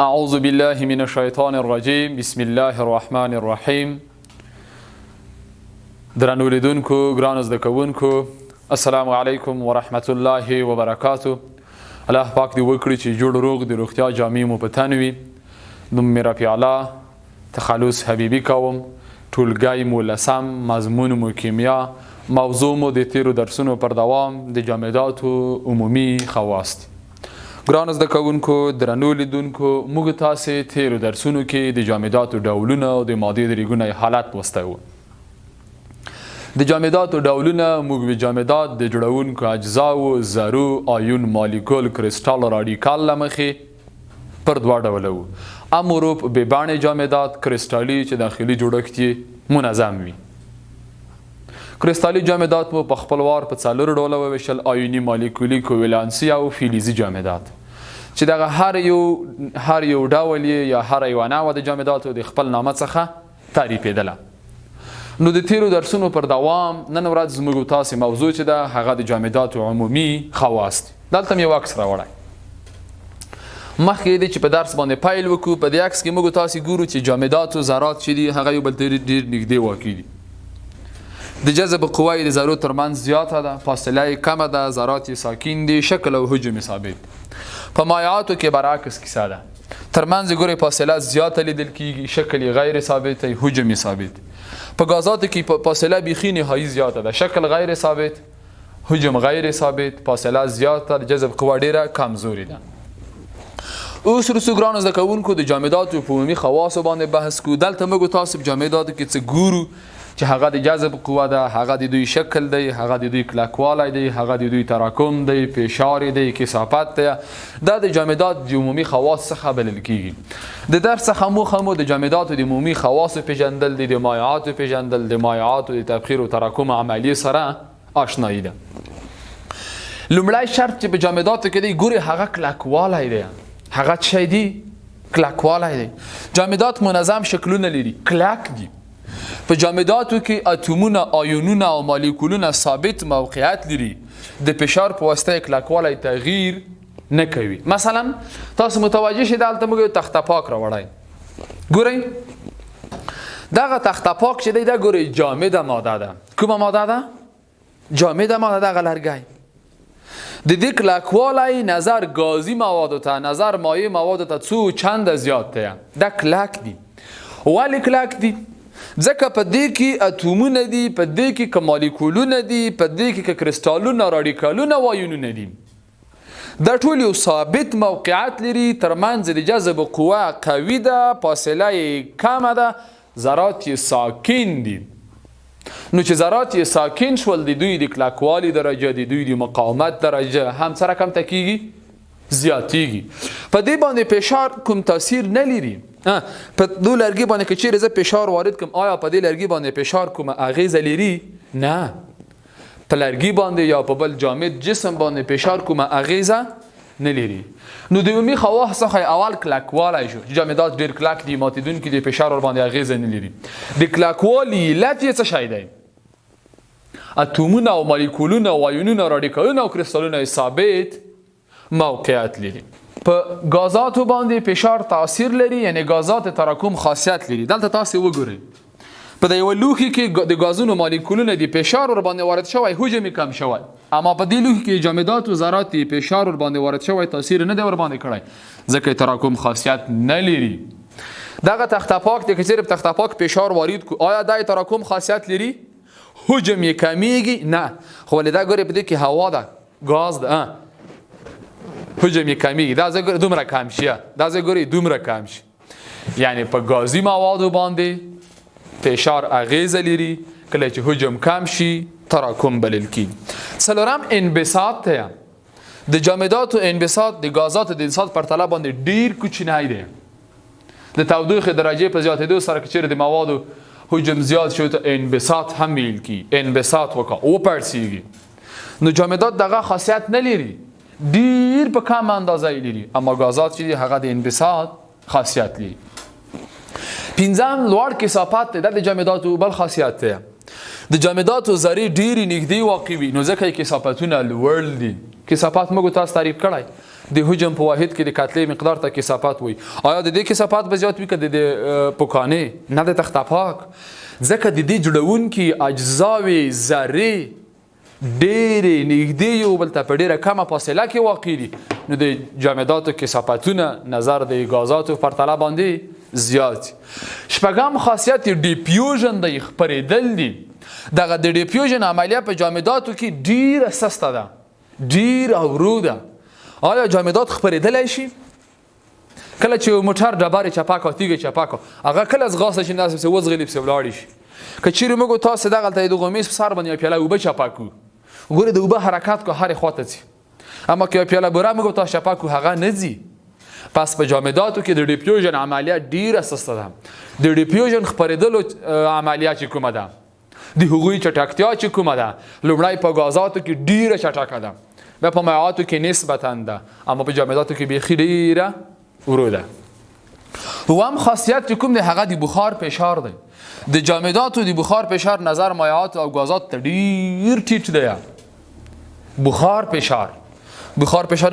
اعوذ بالله من الشیطان الرجیم. بسم الله الرحمن الرحیم. درنو لیدونکو، ګرانو زده کوونکو، السلام علیکم ورحمت الله وبرکاتو. الله پاک دی وکړي چې جوړ روغ د روغتیا جامې مو په تن وي. نوم مې رفیع الله تخلص حبیبي کوم. ټولګی مو لسم، مضمون مو کیمیا، موضوع مو د تیرو درسونو پر دوام د جامداتو عمومي خواص دي. ګرانو زده کوونکو، درنو لیدونکو، موږ تاسې تیرو درسونو کې د جامداتو ډولونه او د مادې د ریګونو حالت لوستی و. د جامداتو ډولونه موږ جامدات د جوړونکو اجزاو، ذرو، آیون، مالیکول، کریسټال، راډیکال له مخې پر دوه ډوله وو. اموروپ بېباڼې جامدات، کریسټالي چې داخلي جوړښت یې منظم وي. کریسټالي جامدات مو په خپل وار په څلورو ډوله وویشل: آیوني، مالیکولي، کوولانسي او فلزي جامدات. چې دغه هر یو ډول یا هر یوه نوعه د جامداتو د خپل نامه څخه تعریفېدله. نو د تیرو درسونو پر دوام نن ورځ زموږ تاسې موضوع چې ده هغه د جامداتو عمومي خواص دي. دلته مې یو عکس راوړی. مخکې دی چې په درس باندې پیل وکړو، په دې عکس کې موږ تاسې ګورو چې جامداتو ذرات چې دي هغه یو بل ته ډېر نږدې واقع دي. د جذب قوه یې د ذرو ترمنځ زیاته ده، فاصله یې کمه ده، ذرات یې ساکن دي، شکل او حجم یې ثابت. په مایعاتو کې برعکس کیسه ده. ترمنځ ګورئ فاصله زیاته لیدل کیږي، شکل یې غیر ثابت دی، حجم یې ثابت. په غازاتو کې فاصله بیخي نهایي زیاته ده، شکل غیر ثابت، حجم غیر ثابت، فاصله زیاته، د جذب قوه ډیره کمزوري ده. اوس وروستو ګرانو زده کوونکو د جامداتو په عمومي خواصو باندې بحث کوو. دلته موږ تاسو په جامداتو کې څه ګورو چې هغه د جذب قوه ده، هغه د دوی شکل دی، هغه د دوی کلکوالی دی، هغه د دوی تراکم دی، فشار دی، کثافت دی. دا د جامدات د عمومي خواص څخه بلل کیږي. د درس څخه موخه مو د جامداتو د عمومي خواصو پیژندل دي، د مایعاتو پیژندل، د مایعاتو د تبخیر او تراکم عملیې سره آشنایي ده. لومړی شرط چې په جامداتو کې دی ګورئ هغه کلکوالی دی. هغه څه دی؟ کلکوالی دی. جامدات منظم شکلونه لري، کلک دي. په جامداتو کې اتومونه، آیونونه او مالیکولونه ثابت موقعیت لري، د فشار په واسطه کلکوالی تغییر نه کوي. مثلا تاسو متوجه شئ دلته موږ یو تخته پاک راوړی. ګورئ دغه تخته پاک چې دی دا ګورئ جامده ماده ده. کومه ماده ده؟ جامده ماده ده. دغه لرګی د دې کلکوالی نظر گازي موادو ته، نظر مایع موادو ته څو چنده زیات دی. دا کلک دي. ولې کلک دي؟ ځکه په دې کې اتومونه دي، په دې کې که مالیکولونه دي، په دې کې که کریسټالونه، راډیکالونه او آیونونه دي. دا ټول یو ثابت موقعیت لري، ترمنځ د جذب قوه قوي ده، فاصله یې کمه ده، ذرات یې ساکن دي. نو چې ذرات یې ساکن شول د دوی د کلکوالي درجه، د دوی د مقاومت درجه هم سره کمته کیږي، زیاتیږي. په دې باندې فشار کوم تاثیر نه لري. په دو لرګي باندې که چیرې زه فشار وارد کړم، آیا په دې لرګي باندې فشار کومه اغیزه لري؟ نه. په لرګي باندې یا په بل جامد جسم باندې فشار کومه اغیزه نه لري. نو د عمومي خواص څخه اول کلکوالی شو. جامدات ډېر کلک دي، ماتېدونکي د فشار ور باندې اغیزه نه لري. د کلکوالي علت یې څه شی دی؟ اتومونه او مالیکولونه او آیونونه، راډیکالونه او کریسټالونه ثابت موقعیت لري. په غازاتو باندې فشار تاثیر لري، یعنی غازات تراکم خاصیت لري. دلته تاسو وګورئ په یو لوښي کې د غازونو مالیکولونه د فشار ور باندې وارد شوی، حجم کم شوی، اما په دې لوښي کې جامدات او ذرات فشار ور باندې وارد شوی تاثیر نه دی ور باندې کړی، ځکه تراکم خاصیت نه لري. دغه تخته پاک د کچیر په تخته پاک فشار وارد کو، آیا د تراکم خاصیت لري؟ حجم یې کمیږي؟ نه. خو ولې دا ګورئ په دې کې هوا ده، غاز ده، حجم یې کمیږي. دا ځای ګورئ دومره کم شي، دا ځای ګورئ دومره کم شي. یعنی په غازي موادو باندې فشار اغیزه لري. کله چې حجم کم شي تراکم بلل کیږي. څلورم انبساط دی. د جامداتو انبساط د غازاتو د انبساط پرتله باندې ډیر کوچنی دی. د تودوخې درجې په زیاتېدو سره که چیرې د موادو حجم زیات شو ته انبساط هم ویل کیږي. انبساط وکړه وپړسیږي. نو جامدات دغه خاصیت نه لري، ډیر په کم اندازه لري، اما غازات چې هغه د انبساط خاصیت لري. پنځم لوړ کثافت د جامداتو بل خاصیت دی. د جامداتو ذرې ډیرې نږدې واقع وي، نو ځکه کثافتونه لوړ دي. کثافات موږ تاسو تعریف کړای د حجم په واحد کې د کتلې مقدار ته کثافات وي. آیا د دې کثافات به زیات وي که د پوکانې نه د تخته پاک؟ ځکه د دې جوړونکي اجزاوې ذرې ډېرې نږدې یو بل ته په ډېره کمه فاصله کې واقع دي، نو د جامداتو کثافتونه نظر د غازاتو په پرتله باندې زیات. شپږم خاصیت ډیفیوژن دی، خپرېدل دي. دغه د ډیفیوژن عملیه په جامداتو کې ډېره سسته ده، ډېره ورو ده. آیا جامدات خپرېدلی شي؟ کله چې موټر ډبرې چپاک او تیږې چپاک هغه کله ځغاسته شي داسې پسې وځغلي پسې ولاړې شي. که چیرې موږ تاسو دغلته د غمیز په سر باندې یوه پیاله اوبه چپا کړو، ګورې د اوبه حرکت کو هرې خوا ته ځي، اما که یوه پیاله بوره موږ تاسو چپا کړو هغه نه ځي. پس په جامداتو کې د ډیفیوژن عملیه ډېره سسته ده. د ډیفیوژن خپرېدلو عملیه چې کومه ده، د هغوی چټکتیا چې کومه ده، لومړی په غازاتو کې ډېره چټکه ده، بیا په مایعاتو کې نسبتا ده، اما په جامداتو کې بیخي ډېره ورو ده. اووم خاصیت چې کوم دی هغه د بخار فشار دی. د جامداتو د بخار فشار نظر مایعات او غازات ته ډېر ټیټ دی. بخار فشار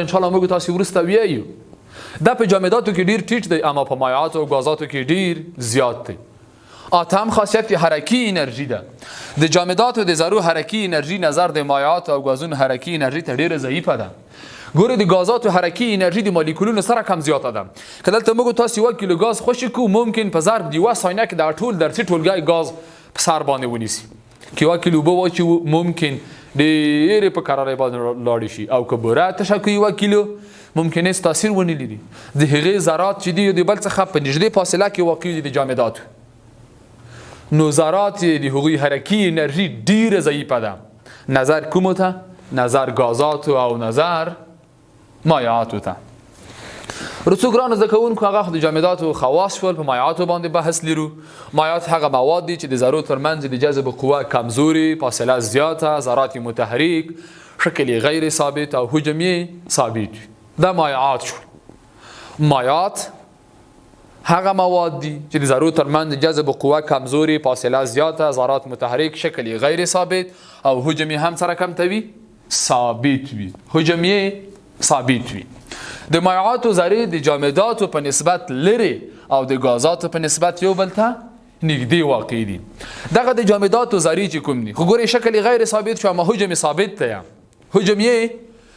انشاءالله موږ تاسو وروسته ویایو. دا په جامداتو کې ډېر ټیټ دی، اما په مایعاتو او غازاتو کې ډېر زیات دی. اتم خاصیت حرکي انرژي ده. د جامداتو د ذرو حرکي انرژي نظر د مایعاتو او غازونو حرکي انرژي ته ډېره ضعیفه ده. ګورې د غازاتو حرکي انرژي د مالیکولونو سره کم زیاته ده. که دلته موږ تاسو 1 کیلو غاز خوشې کړو، ممکن په ضرب د 1 ثانیه کې دا ټول درسي ټولګی غاز په سر باندې ونیسي. که 1 کیلو اوبه واچوو ممکن ډېرې په کرارۍ باندې لاړې شي، او که بوره تشه کړو 1 کیلو ممکن هېڅ تاثیر ونه لري. د هغې ذرات چې دي یو د بل څخه په نږدې فاصله کې واقع دي د جامداتو، نو ذرات د هغوی حرکي انرژي ډېره ضعیفه ده. نظر کومو ته؟ نظر غازاتو او نظر مایعاتو ته. رسو ګرانو زده کوونکو، هغه خو د جامداتو خواص شول. په مایعاتو باندې بحث لرو. مایعات هغه مواد دي چې د ذرو ترمنځ د جذب قوه کمزوري، فاصله زیاته، ذرات متحرک، شکل غیر ثابت او حجم ثابت. دا مایعات شول. مایعات هغه مواد دي چې د ذرو ترمنځ د جذب قوه کمزوري، فاصله زیاته، ذرات متحرک، شکل غیر ثابت او حجم هم سره کم توي ثابت وي. حجم ثابت وي. د مایعاتو ذرې د جامداتو په نسبت لرې او د غازاتو په نسبت یو بل ته نږدې واقع دي. دغه د جامداتو ذرې چې کوم دي، خو ګورئ شکل غیر ثابت شو، اما حجم ثابت دی. حجم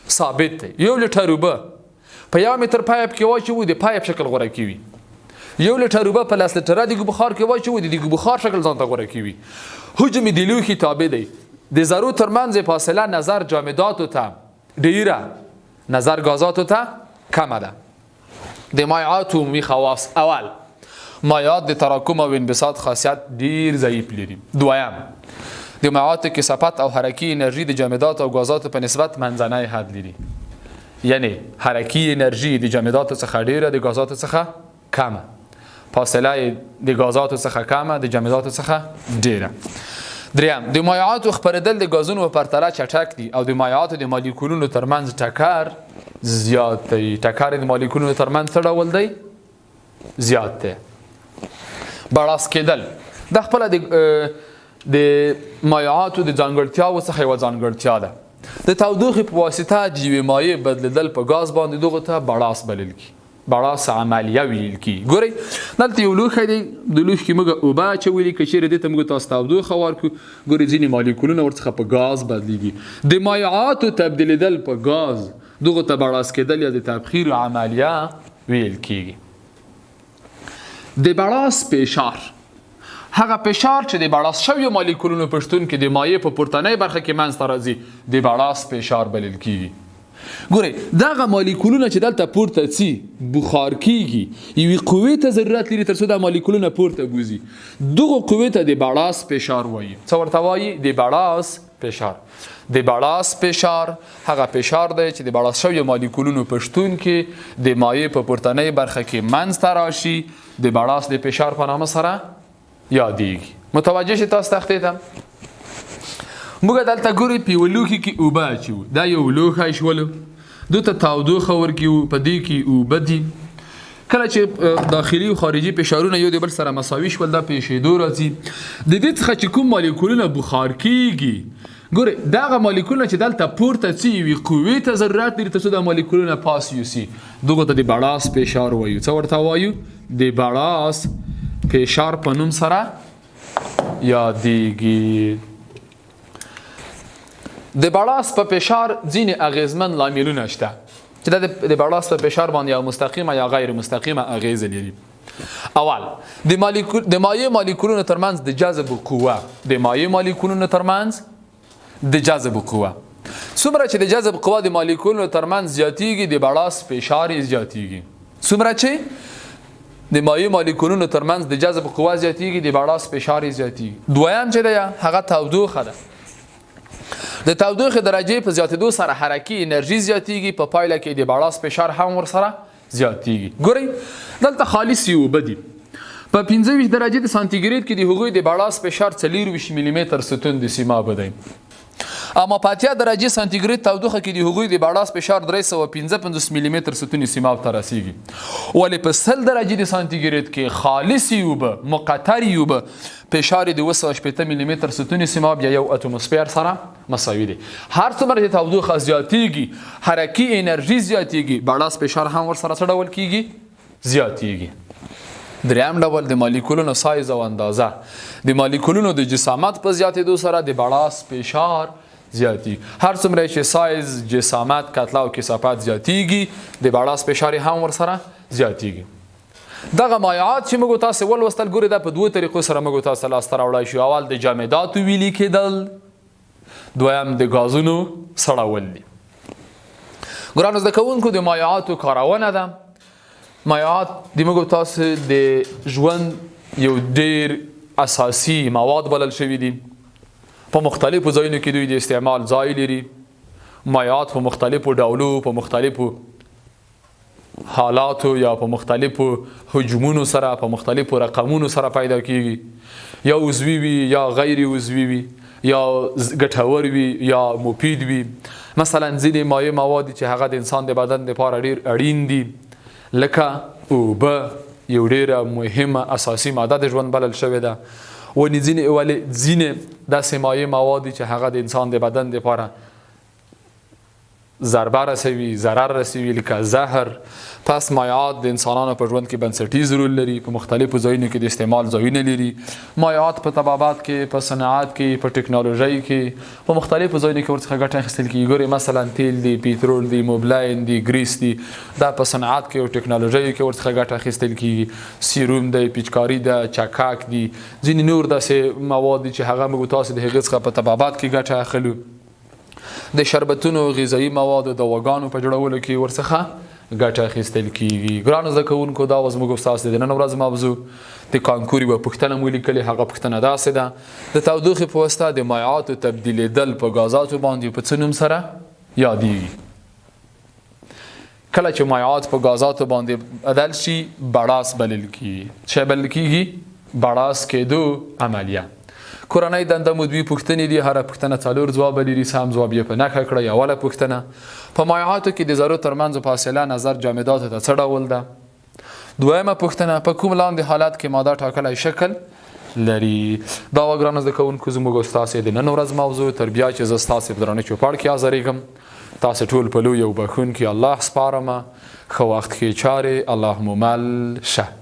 ثابت دی. 1 لیټر اوبه په 1 متر پایپ کې واچوو، د پایپ شکل غوره کوي. 1 لیټر اوبه په 10 لیټره د بخار کې واچوو، د بخار شکل ځان ته غوره کوي. حجم د لوښي تابع دی. د ذرو ترمنځ فاصله نظر جامداتو ته ډیره، نظر غازاتو ته کمه ده. د مایعاتو عمومي خواص: اول، مایعات د تراکم او انبساط خاصیت ډیر ضعیف لري. دویم، د مایعاتو کثافت او حرکي انرژي د جامداتو او غازاتو په نسبت منځنی حد لري. یعنی حرکي انرژي د جامداتو څخه ډیره، د غازاتو څخه کمه. فاصله د غازاتو څخه کمه، د جامداتو څخه ډیره. دریم، د مایعاتو خپرېدل د غازونو په پرتله چټک دي او د مایعاتو د مالیکولونو ترمنځ ټکر زیات دی. ټکر د مالیکولونو ترمنځ څه ډول دی؟ زیات دی. بړاس کېدل د خپله د مایعاتو د ځانګړتیاوو څخه یوه ځانګړتیا ده. د تودوخې په واسطه د یوې مایع بدلېدل په غاز باندې دغو ته بړاس بلل کېږي. بړاس عملیه ویل کېږي. ګورئ دلته یو لوښی دی، د لوښي کې موږ اوبه اچولي، که چیرې دې ته موږ تاسو تودوخه ورکړو، ګورئ ځینې مالیکولونه ورڅخه په غاز بدلېږي. د مایعاتو تبدیلېدل په غاز دغو ته بړاس کېدل یا د تبخیر عملیه ویل کېږي. د بړاس فشار هغه فشار چې د بړاس شویو مالیکولونو په شتون کې د مایع په پورتنۍ برخه کې منځته راځي د بړاس فشار بلل کېږي. ګورئ دغه مالیکولونه چې دلته پورته ځي بخار کېږي، یوې قوې ته ضرورت لري تر څو دا مالیکولونه پورته بوځي. دغو قوې ته د بړاس فشار وایي. څه ورته وایي؟ د بړاس فشار. د بړاس فشار هغه فشار دی چې د بړاس شویو مالیکولونو په شتون کې د مایع په پورتنۍ برخه کې منځته راشي، د بړاس د فشار په نامه سره یادېږي. متوجه شئ تاسو تختې ته؟ موږ دلته ګورئ په یوه لوښي کې اوبه اچوو. دا یو لوښی شولو، دو ته تودوخه ورکوو، په دې کې اوبه دي. کله چې داخلي او خارجي فشارونه یو د بل سره مساوي شول، دا په شیدو راځي. د دې څخه چې کوم مالیکولونه بخار کېږي، ګورئ دغه مالیکولونه چې دلته پورته ځي یوې قوې ته ضرورت لري تر څو دا مالیکولونه پاس یوسي دغو ته د بړاس فشار وایو. څه ورته وایو؟ د بړاس فشار په نوم سره یادیږي. د بړاس په فشار ځینې اغیزمن لاملونه شته چې دا د بړاس په فشار باندې یا مستقیمه یا غیر مستقیمه اغیزه لري. اول د مایع مالیکولونو ترمنځ د جذب قوه. د مایع مالیکولونو ترمنځ د جذب قوه څومره چې د جذب قوه د مالیکولونو ترمنځ زیاتیږي د بړاس فشار زیاتیږي. څومره چې د مایع مالیکولونو ترمنځ د جذب قوه زیاتیږي د بړاس فشار زیاتیږي. دویم چې دی هغه تودوخه ده. د تودوخې درجې په زیاتېدو سره حرکي انرژي زیاتیږي، په پایله کې د بړاس فشار هم ورسره زیاتیږي. ګورئ دلته خالص یې اوبه دي. په 25 درجې د سانتیګریډ کې د هغوی د بړاس فشار 24 ملي متر ستون د سیمابه دی. اما په 80 درجې سانتیګریډ تودوخه کې د هغوی د بړاس فشار 355 ملي متر ستون سیماب ته رسیږي. ولې په 100 درجې د سانتیګریډ کې خالص اوبه مقطر اوبه فشار د 280 ملي متر ستون سیماب یا 1 اتموسفیر سره مساوي دی. هر څومره چې تودوخه زیاتیږي حرکي انرژي زیاتیږي، بړاس فشار هم ورسره څه ډول کیږي؟ زیاتیږي. دریم ډول د مالیکولونو سایز او اندازه. د مالیکولونو د جسامت په زیاتېدو سره د بړاس فشار زیاتی. هر څومره چې سایز، جسامت، کتله او کثافت زیاتیږي د بړاس فشار هم ورسره زیاتیږي. دغه مایعات چې موږ تاسو ولوستل ګورئ دا په دوه طریقو سره موږ تاسو لاسته راوړای شو. اول د جامداتو ویلي کېدل، دویم د غازونو سړول دي. ګرانو زده کوونکو د مایعاتو کارونه ده. مایعات د موږ تاسو د ژوند یو ډیر اساسي مواد بلل شوي دي. په مختلفو ځایونو کې دوی د استعمال ځای لري. مایعات په مختلفو ډولو، په مختلفو حالاتو یا په مختلفو حجمونو سره، په مختلفو رقمونو سره پیدا کیږي. یا عضوي وي یا غیر عضوي وي، یا ګټور وي یا مفید وي. مثلا ځینې مایع مواد چې هغه د انسان د بدن لپاره ډیر اړین دي لکه اوبه یو ډیره مهمه اساسي ماده د ژوند بلل شوې ده. ځینې داسې مایع مواد چې هغه د انسان د بدن لپاره ضربه رسوي، ضرر رسوي لکه زهر. پس مایعات د انسانانو په ژوند کې بنسټیز رول لري. په مختلفو ځایونو کې د استعمال ځایونه لري. مایعات په طبابت کې، په صنعت کې، په ټکنالوژي کې، په مختلفو ځایونو کې ورڅخه ګټه اخیستل کېږي. ګورئ مثلا تیل دی، پیټرول دی، موبلاین دی، ګریس دی، دا په صنعت کې او ټکنالوژي کې ورڅخه ګټه اخیستل کېږي. سیروم دی، پیچکاري ده، چکاک دی، ځینې نور داسې مواد چې هغه موږ تاسو د هغې څخه په طبابت کې ګټه اخلو. د شربتونو، غذایي موادو، دواګانو په جوړولو کې ورڅخه ګټه اخیستل کیږي. ګرانو زده کوونکو دا وز موږ ستاسو د نن ورځ موضوع د کانکور یوه پوښتنه مو لیکلې. هغه پوښتنه داسې ده: د تودوخې په واسطه د مایعاتو تبدیلېدل په غازاتو باندې په څه نوم سره یادیږي؟ کله چې مایعات په غازاتو باندې بدل شي بړاس بلل کیږي. څه بلل کیږي؟ بړاس کېدو عملیه. کورنۍ دنده مو دوی پوښتنې دي. هره پوښتنه 4 ځواب لري. سم ځواب یې په نښه کړئ. اوله پوښتنه: په مایعاتو کې د ذرو ترمنځ فاصله نظر جامداتو ته څه ډول ده؟ دویمه پوښتنه: په کوم لاندې حالت کې ماده ټاکلی شکل لري؟ دا وه ګرانو زده کوونکو زموږ او ستاسې د نن ورځ موضوع. تر بیا چې زه ستاسې په درانه چوپړ کې حاضرېږم، تاسې ټول په لوی او بښونکي الله سپارمه. ښه وخت ښې چارې. الله مو مل شه.